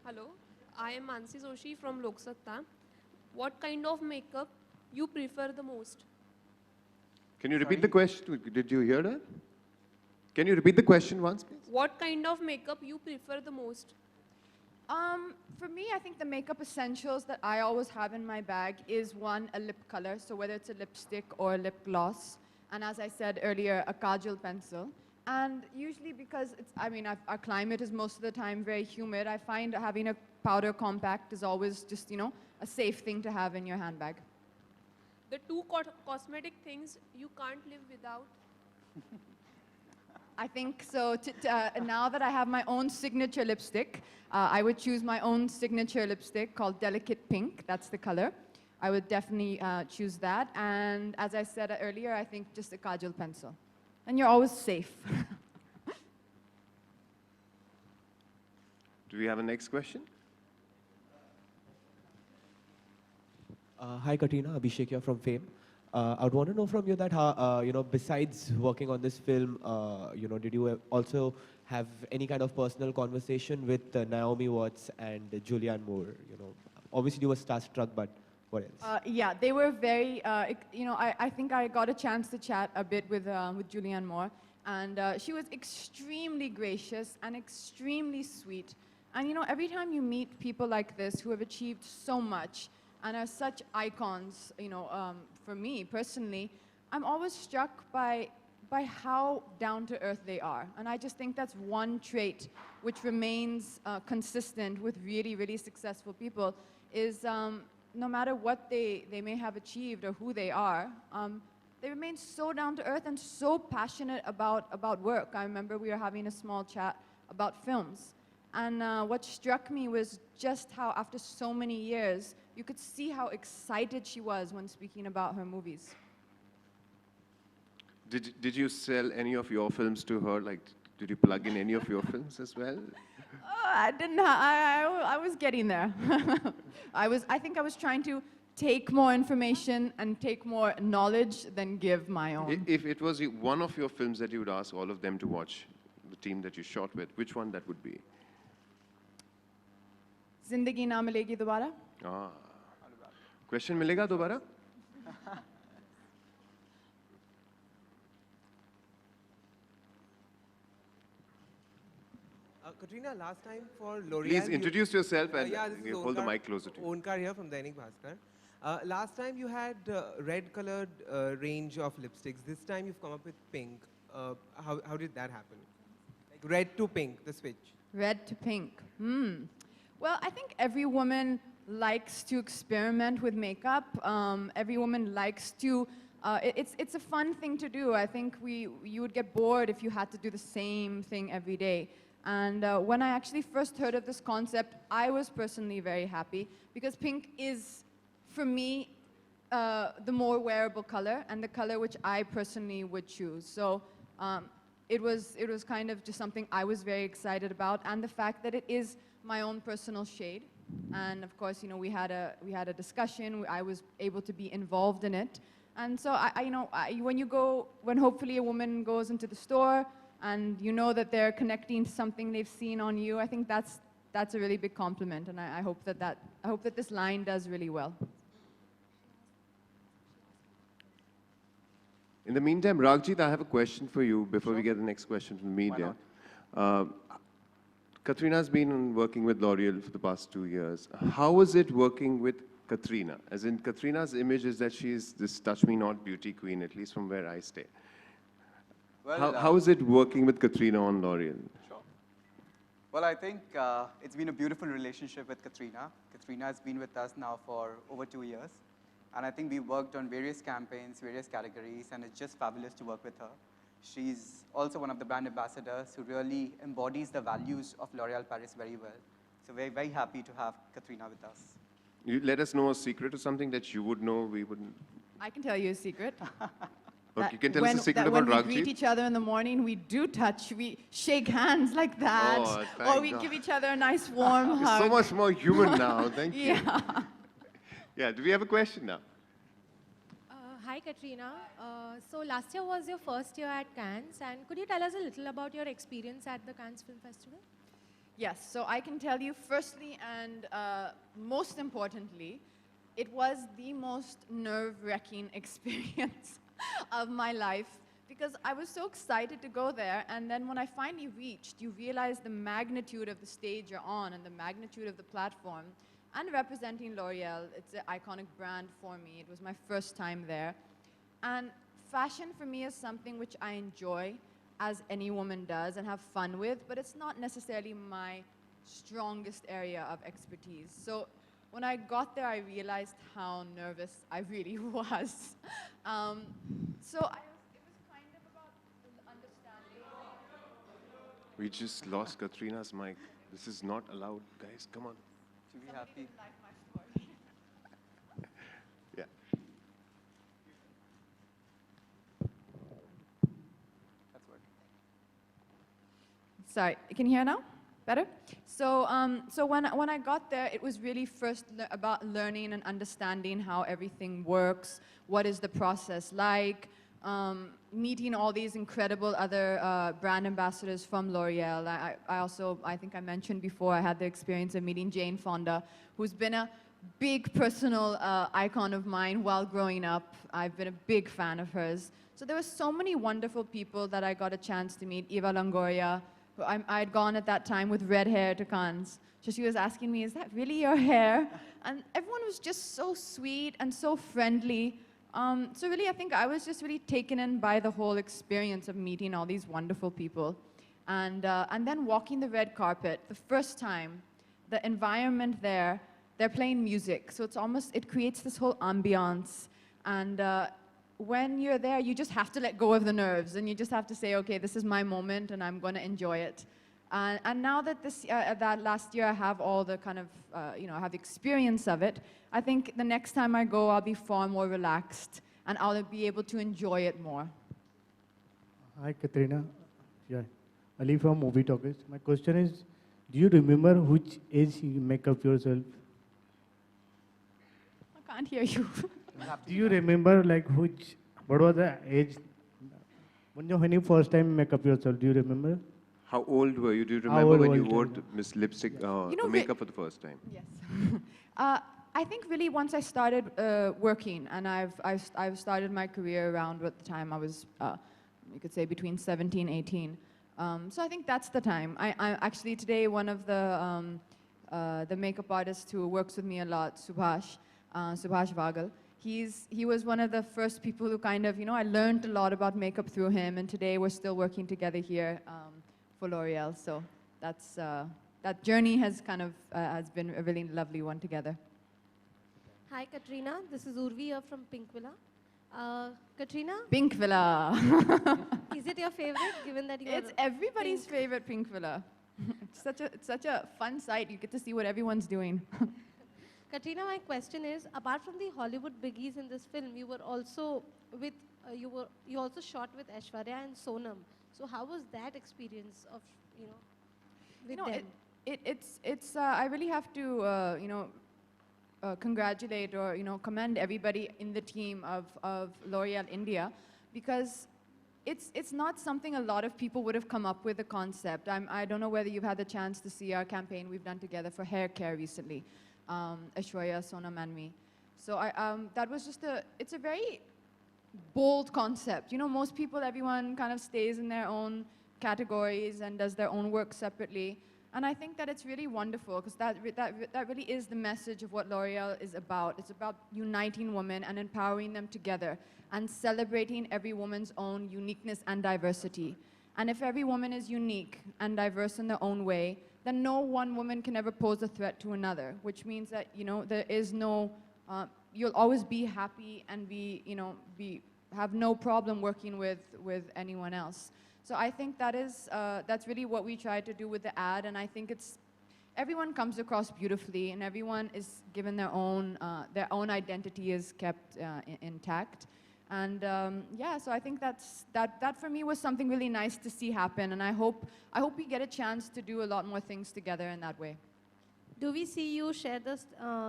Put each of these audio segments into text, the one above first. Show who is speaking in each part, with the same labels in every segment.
Speaker 1: Hello, I am Mansi Joshi from Lok Satta. What kind of makeup you prefer the most?
Speaker 2: Can you repeat the question? Did you hear that? Can you repeat the question once, please?
Speaker 1: What kind of makeup you prefer the most?
Speaker 3: For me, I think the makeup essentials that I always have in my bag is one, a lip color, so whether it's a lipstick or a lip gloss, and as I said earlier, a kajal pencil. And usually because our climate is most of the time very humid, I find having a powder compact is always just, a safe thing to have in your handbag.
Speaker 1: The two cosmetic things you can't live without?
Speaker 3: I think so. Now that I have my own signature lipstick, I would choose my own signature lipstick called Delicate Pink. That's the color. I would definitely choose that. And as I said earlier, I think just a kajal pencil. And you're always safe.
Speaker 2: Do we have a next question?
Speaker 4: Hi, Katrina. Abhishek here from Fame. I would want to know from you that, besides working on this film, did you also have any kind of personal conversation with Naomi Watts and Julianne Moore? Obviously you were starstruck, but what else?
Speaker 3: Yeah, they were very, I think I got a chance to chat a bit with Julianne Moore, and she was extremely gracious and extremely sweet. And every time you meet people like this who have achieved so much and are such icons, for me personally, I'm always struck by how down to earth they are. And I just think that's one trait which remains consistent with really, really successful people is no matter what they may have achieved or who they are, they remain so down to earth and so passionate about work. I remember we were having a small chat about films. And what struck me was just how after so many years, you could see how excited she was when speaking about her movies.
Speaker 2: Did you sell any of your films to her? Like, did you plug in any of your films as well?
Speaker 3: I didn't. I was getting there. I think I was trying to take more information and take more knowledge than give my own.
Speaker 2: If it was one of your films that you would ask all of them to watch, the team that you shot with, which one that would be?
Speaker 3: Zindagi Na Milegi Dobara.
Speaker 2: Ah. Question milega dobara?
Speaker 5: Katrina, last time for L'Oreal...
Speaker 2: Please introduce yourself and
Speaker 5: you
Speaker 2: hold the mic closer to you.
Speaker 5: Onkar here from Dainik Bhaskar. Last time you had red-colored range of lipsticks. This time you've come up with pink. How did that happen? Like red to pink, the switch.
Speaker 3: Red to pink. Well, I think every woman likes to experiment with makeup. Every woman likes to... it's a fun thing to do. I think you would get bored if you had to do the same thing every day. And when I actually first heard of this concept, I was personally very happy because pink is, for me, the more wearable color and the color which I personally would choose. So it was kind of just something I was very excited about, and the fact that it is my own personal shade. And of course, we had a discussion. I was able to be involved in it. And so when hopefully a woman goes into the store and you know that they're connecting to something they've seen on you, I think that's a really big compliment. And I hope that this line does really well.
Speaker 2: In the meantime, Raghjit, I have a question for you before we get the next question from the media. Katrina's been working with L'Oreal for the past 2 years. How was it working with Katrina? As in, Katrina's image is that she's this touch-me-not beauty queen, at least from where I stay. Well, how is it working with Katrina on L'Oreal?
Speaker 6: Sure. Well, I think it's been a beautiful relationship with Katrina. Katrina has been with us now for over 2 years. And I think we worked on various campaigns, various categories, and it's just fabulous to work with her. She's also one of the brand ambassadors who really embodies the values of L'Oréal Paris very well. So we're very happy to have Katrina with us.
Speaker 2: You let us know a secret or something that you would know we wouldn't.
Speaker 3: I can tell you a secret.
Speaker 2: Okay, you can tell us a secret about Raghjit?
Speaker 3: When we greet each other in the morning, we do touch, we shake hands like that.
Speaker 2: Oh,
Speaker 3: or we give each other a nice warm hug.
Speaker 2: You're so much more human now, thank you.
Speaker 3: Yeah.
Speaker 2: Yeah, do we have a question now?
Speaker 7: Hi, Katrina. So last year was your first year at Cannes, and could you tell us a little about your experience at the Cannes Film Festival?
Speaker 3: Yes, so I can tell you firstly and most importantly, it was the most nerve-wracking experience of my life because I was so excited to go there, and then when I finally reached, you realize the magnitude of the stage you're on and the magnitude of the platform. And representing L'Oreal, it's an iconic brand for me. It was my first time there. And fashion for me is something which I enjoy, as any woman does, and have fun with, but it's not necessarily my strongest area of expertise. So when I got there, I realized how nervous I really was. It was kind of about understanding.
Speaker 2: We just lost Katrina's mic. This is not allowed, guys. Come on.
Speaker 6: To be happy.
Speaker 3: Didn't like my story.
Speaker 2: Yeah.
Speaker 6: That's working.
Speaker 3: Sorry, can you hear now? Better? So, when I got there, it was really first about learning and understanding how everything works, what is the process like, meeting all these incredible other brand ambassadors from L'Oreal. I think I mentioned before, I had the experience of meeting Jane Fonda, who's been a big personal icon of mine while growing up. I've been a big fan of hers. So there were so many wonderful people that I got a chance to meet. Eva Longoria, who I had gone at that time with red hair to Cannes. So she was asking me, is that really your hair? And everyone was just so sweet and so friendly. So really, I think I was just really taken in by the whole experience of meeting all these wonderful people. And then walking the red carpet, the first time, the environment there, they're playing music. So it creates this whole ambiance. And when you're there, you just have to let go of the nerves. And you just have to say, okay, this is my moment and I'm going to enjoy it. And now that that last year I have all the kind of, I have the experience of it, I think the next time I go, I'll be far more relaxed and I'll be able to enjoy it more.
Speaker 8: Hi, Katrina. Yeah, Ali from Movie Talkers. My question is, do you remember which age you make up yourself?
Speaker 3: I can't hear you.
Speaker 8: Do you remember what was the age when you first time make up yourself? Do you remember?
Speaker 2: How old were you? Do you
Speaker 8: How
Speaker 2: remember
Speaker 8: old
Speaker 2: when you
Speaker 8: were
Speaker 2: wore
Speaker 8: you?
Speaker 2: Miss Lipstick,
Speaker 3: You know,
Speaker 2: the makeup for the first time?
Speaker 3: Yes. I think really once I started working, and I've started my career around what the time I was, you could say between 17, 18. So I think that's the time. I actually today one of the makeup artists who works with me a lot, Subhash Vagal. He was one of the first people who kind of, I learned a lot about makeup through him, and today we're still working together here for L'Oreal. So that journey has has been a really lovely one together.
Speaker 1: Hi, Katrina. This is Urvi here from Pink Villa. Katrina,
Speaker 3: Pink Villa.
Speaker 1: is it your favorite, given that you
Speaker 3: It's
Speaker 1: are
Speaker 3: everybody's
Speaker 1: pink?
Speaker 3: favorite Pink Villa. It's such a fun sight. You get to see what everyone's doing.
Speaker 1: Katrina, my question is: apart from the Hollywood biggies in this film, you were also with you also shot with Aishwarya and Sonam. So how was that experience of with them?
Speaker 3: It's I really have to congratulate or commend everybody in the team of L'Oreal India, because it's not something a lot of people would have come up with, the concept. I don't know whether you've had the chance to see our campaign we've done together for hair care recently, Aishwarya, Sonam and me. So that was just it's a very bold concept. Most people, everyone kind of stays in their own categories and does their own work separately. And I think that it's really wonderful, because that really is the message of what L'Oreal is about. It's about uniting women and empowering them together and celebrating every woman's own uniqueness and diversity. And if every woman is unique and diverse in their own way, then no one woman can ever pose a threat to another, which means that, there is no, you'll always be happy and have no problem working with anyone else. So I think that's really what we try to do with the ad, and I think everyone comes across beautifully, and everyone is given their own identity is kept intact, and so I think that for me was something really nice to see happen, and I hope we get a chance to do a lot more things together in that way.
Speaker 1: Do we see you share the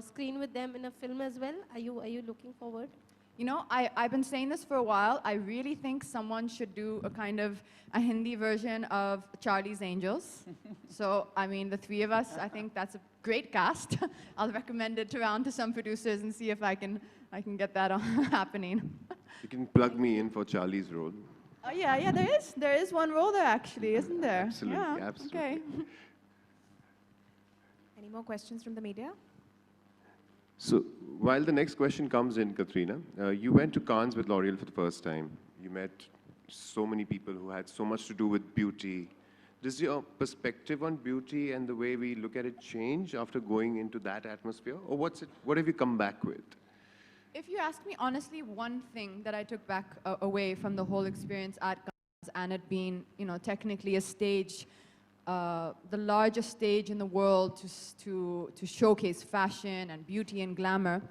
Speaker 1: screen with them in a film as well? Are you looking forward?
Speaker 3: You know, I've been saying this for a while. I really think someone should do a kind of a Hindi version of Charlie's Angels. So, I mean, the three of us, I think that's a great cast. I'll recommend it around to some producers and see if I can get that on happening.
Speaker 2: You can plug me in for Charlie's role.
Speaker 3: Oh yeah, there is one role there actually, isn't there?
Speaker 2: Absolutely,
Speaker 3: Yeah,
Speaker 2: absolutely.
Speaker 3: okay.
Speaker 9: Any more questions from the media?
Speaker 2: So while the next question comes in, Katrina, you went to Cannes with L'Oreal for the first time. You met so many people who had so much to do with beauty. Does your perspective on beauty and the way we look at it change after going into that atmosphere? Or what have you come back with?
Speaker 3: If you ask me honestly, one thing that I took back away from the whole experience at Cannes, and it being, you know, technically a stage, the largest stage in the world to showcase fashion and beauty and glamour,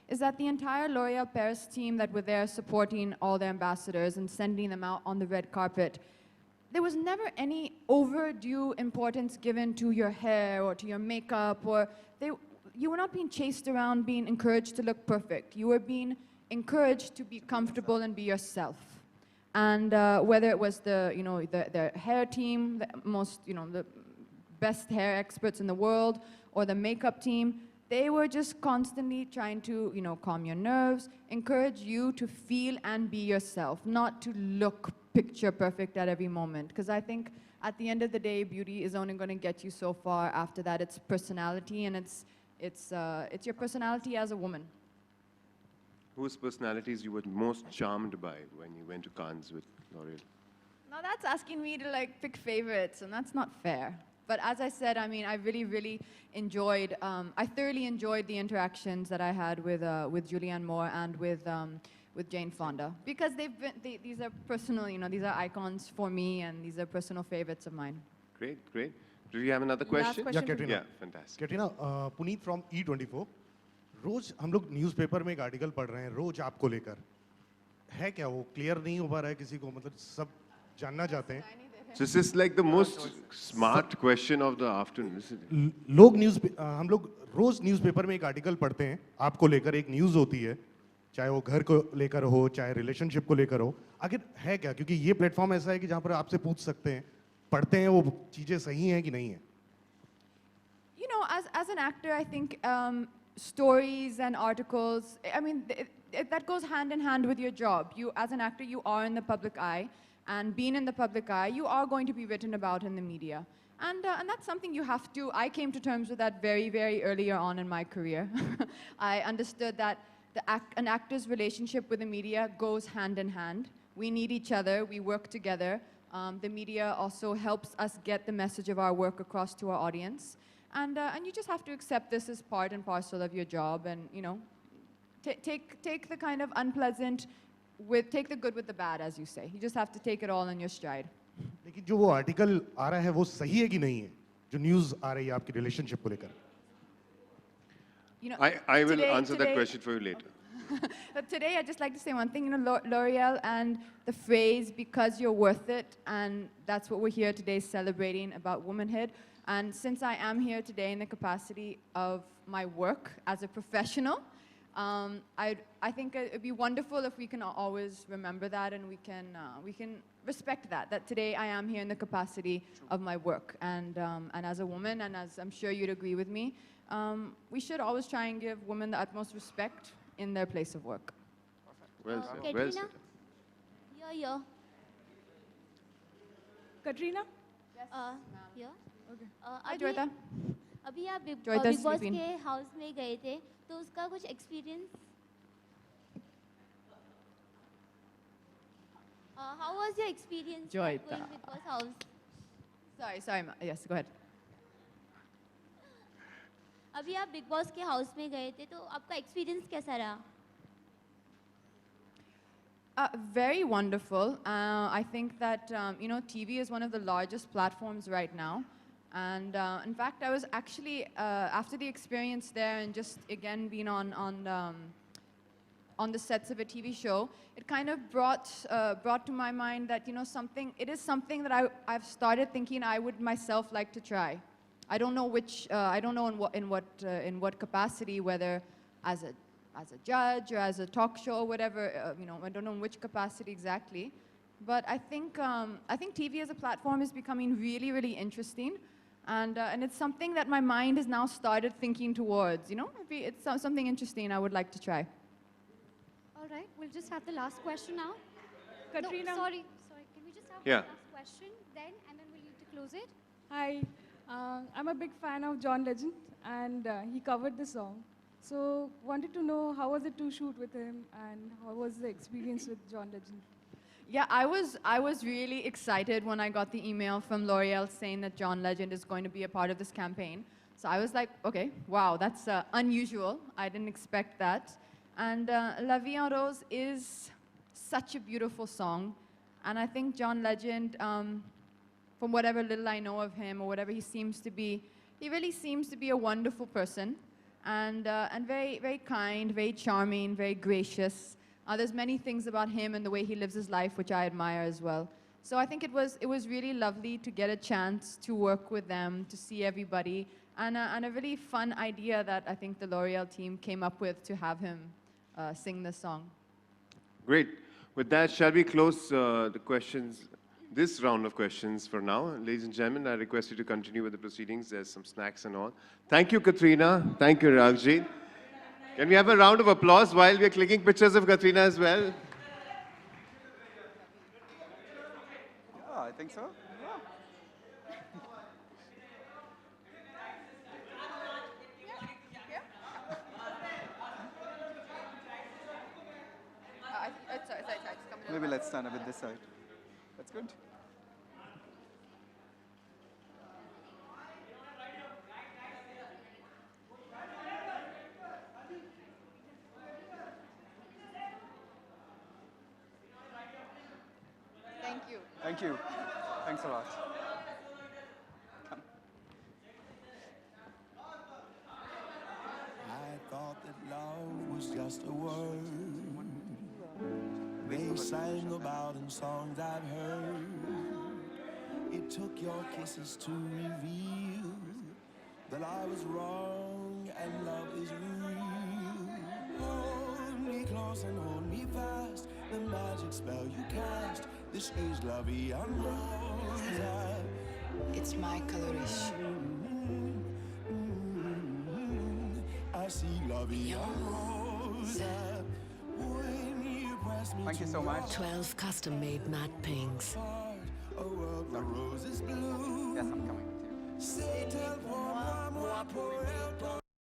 Speaker 3: is that the entire L'Oreal Paris team that were there supporting all the ambassadors and sending them out on the red carpet, there was never any overdue importance given to your hair or to your makeup, or you were not being chased around being encouraged to look perfect. You were being encouraged to be comfortable and be yourself. And whether it was the hair team, the best hair experts in the world, or the makeup team, they were just constantly trying to, calm your nerves, encourage you to feel and be yourself, not to look picture perfect at every moment. Because I think at the end of the day, beauty is only going to get you so far. After that, it's personality, and it's your personality as a woman.
Speaker 2: Whose personalities you were most charmed by when you went to Cannes with L'Oreal?
Speaker 3: Now that's asking me to pick favorites, and that's not fair. But as I said, I mean, I really, really enjoyed, I thoroughly enjoyed the interactions that I had with Julianne Moore and with Jane Fonda, because these are personal, these are icons for me, and these are personal favorites of mine.
Speaker 2: Great, great. Do you have another question?
Speaker 9: question
Speaker 10: Yeah, Katrina.
Speaker 2: Yeah, fantastic.
Speaker 10: Katrina, Puneet from E24. रोज हम लोग newspaper में एक article पढ़ रहे हैं रोज आपको लेकर है क्या वो क्लियर नहीं हो पा रहा है किसी को मतलब सब जानना चाहते हैं
Speaker 2: So this is like the most smart question of the afternoon, isn't it?
Speaker 10: लोग हम लोग रोज न्यूज़पेपर में एक आर्टिकल पढ़ते हैं आपको लेकर एक न्यूज़ होती है चाहे वो घर को लेकर हो चाहे रिलेशनशिप को लेकर हो आखिर है क्या क्योंकि ये प्लेटफॉर्म ऐसा है कि जहाँ पर आपसे पूछ सकते हैं पढ़ते हैं वो चीज़ें सही हैं कि नहीं है
Speaker 3: You know, as an actor, I think stories and articles, I mean, that goes hand in hand with your job. You, as an actor, you are in the public eye, and being in the public eye, you are going to be written about in the media. And that's something you have to, I came to terms with that very, very earlier on in my career. I understood that an actor's relationship with the media goes hand in hand. We need each other, we work together. The media also helps us get the message of our work across to our audience. And you just have to accept this as part and parcel of your job, and take the kind of unpleasant take the good with the bad, as you say. You just have to take it all in your stride.
Speaker 10: लेकिन जो वो article आ रहा है वो सही है कि नहीं है जो न्यूज़ आ रही है आपकी रिलेशनशिप को लेकर
Speaker 2: I will answer that question for you later.
Speaker 3: But today, I'd just like to say one thing. L'Oreal and the phrase, because you're worth it, and that's what we're here today celebrating about womanhood. And since I am here today in the capacity of my work as a professional, I think it'd be wonderful if we can always remember that, and we can respect that today I am here in the capacity of my work. And as a woman, and as I'm sure you'd agree with me, we should always try and give women the utmost respect in their place of work.
Speaker 2: Well said, well
Speaker 11: Katrina?
Speaker 2: said.
Speaker 11: Yeah.
Speaker 9: Katrina?
Speaker 3: Yes,
Speaker 11: Yeah.
Speaker 3: Okay.
Speaker 11: अभी
Speaker 3: Joyita.
Speaker 11: अभी आप big
Speaker 3: Joyita's
Speaker 11: boss
Speaker 3: sleeping.
Speaker 11: के house में गए थे तो उसका कुछ experience how was your experience of
Speaker 3: Joyita.
Speaker 11: going Big Boss house?
Speaker 3: Sorry, yes, go ahead.
Speaker 11: अभी आप बिग बॉस के हाउस में गए थे तो आपका एक्सपीरियंस कैसा रहा?
Speaker 3: Very wonderful. I think that, TV is one of the largest platforms right now. And in fact, I was actually, after the experience there and just, again, being on the sets of a TV show, it kind of brought to my mind that, it is something that I've started thinking I would myself like to try. I don't know in what capacity, whether as a as a judge or as a talk show or whatever, you know, I don't know in which capacity exactly. But I think TV as a platform is becoming really, really interesting. And it's something that my mind has now started thinking towards, you know? Maybe it's something interesting I would like to try.
Speaker 12: All right, we'll just have the last question now.
Speaker 9: Katrina.
Speaker 12: No, sorry. Can we just have
Speaker 2: Yeah.
Speaker 12: the last question then, and then we'll need to close it?
Speaker 9: Hi, I'm a big fan of John Legend, and he covered the song. So, wanted to know how was it to shoot with him, and how was the experience with John Legend?
Speaker 3: Yeah, I was really excited when I got the email from L'Oreal saying that John Legend is going to be a part of this campaign. So I was like, okay, wow, that's unusual. I didn't expect that. And La Vie en Rose is such a beautiful song. And I think John Legend, from whatever little I know of him or whatever he seems to be, he really seems to be a wonderful person and very, very kind, very charming, very gracious. There's many things about him and the way he lives his life which I admire as well. So I think it was really lovely to get a chance to work with them, to see everybody, and a really fun idea that I think the L'Oreal team came up with to have him sing this song.
Speaker 2: Great. With that, shall we close the questions, this round of questions for now? Ladies and gentlemen, I request you to continue with the proceedings. There's some snacks and all. Thank you, Katrina. Thank you, Raghji. Can we have a round of applause while we are clicking pictures of Katrina as well?
Speaker 6: Yeah, I think so. Yeah. Maybe let's stand up at this side. That's good.
Speaker 3: Thank you.
Speaker 6: Thank you. Thanks a lot.
Speaker 13: I thought that love was just a word they sang about in songs I'd heard. It took your kisses to reveal that I was wrong and love is real. Hold me close and hold me fast, the magic spell you cast. This is La Vie en Rose.
Speaker 14: It's my coloration.
Speaker 13: I see La Vie en Rose. When you press me
Speaker 6: Thank you so much.
Speaker 14: 12 custom-made matte pinks.
Speaker 13: a world where roses bloom.
Speaker 6: Yes, I'm coming with you.
Speaker 13: Say, tell moi, moi, pour